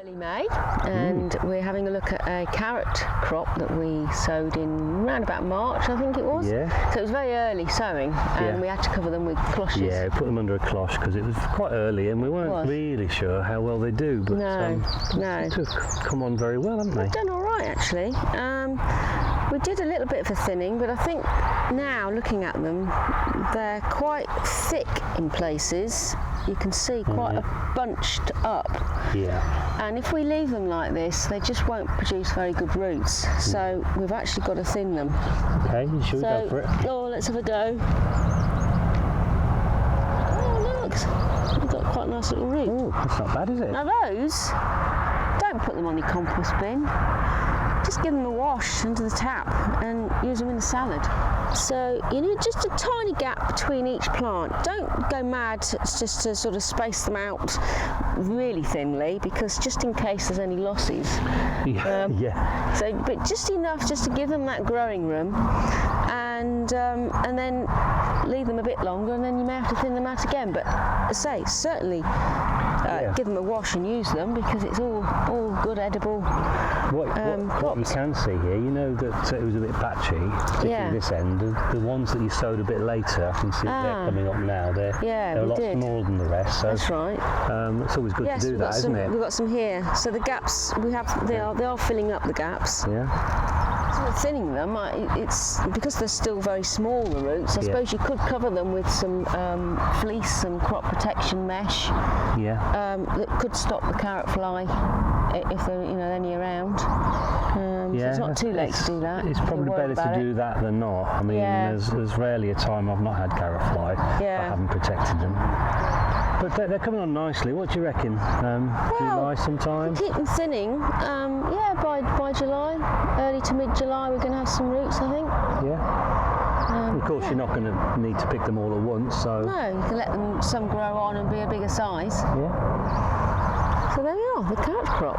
early May, and we're having a look at a carrot crop that we sowed in around about March, I think it was. Yeah. So it was very early sowing, and we had to cover them with cloches. Yeah, we put them under a cloche because it was quite early and we weren't really sure how well they do, but no. they've come on very well, haven't they? They've done all right, actually. We did a little bit of a thinning, but I think now looking at them, they're quite thick in places. You can see quite a bunched up. Yeah. And if we leave them like this, they just won't produce very good roots. So we've actually got to thin them. Okay, should we go for it? Oh, let's have a go. Oh, look, we've got quite nice little roots. Oh, that's not bad, is it? Now those, don't put them on your compost bin. Just give them a wash into the tap and use them in the salad. So you need just a tiny gap between each plant. Don't go mad just to sort of space them out really thinly, because just in case there's any losses. Yeah. So, but just enough just to give them that growing room, and then leave them a bit longer, and then you may have to thin them out again. But as I say, certainly give them a wash and use them, because it's all good edible. What we can see here, you know that it was a bit patchy, particularly this end. The ones that you sowed a bit later, I can see they're coming up now. They're a lot smaller than the rest. So, that's right. It's always good to do that, isn't it? We've got some here. So the gaps we have, they are filling up the gaps. Yeah. So we're thinning them. It's because they're still very small, the roots. I suppose you could cover them with some fleece, some crop protection mesh. Yeah. That could stop the carrot fly if there any around. So it's not too late to do that. It's probably better to do that than not. I mean, there's rarely a time I've not had carrot fly. I haven't protected them. But they're coming on nicely. What do you reckon? July sometime? Keep them thinning. By July, early to mid-July, we're going to have some roots, I think. Yeah. Of course, you're not going to need to pick them all at once, so... No, you can let them some grow on and be a bigger size. Yeah. So there we are, the carrot crop.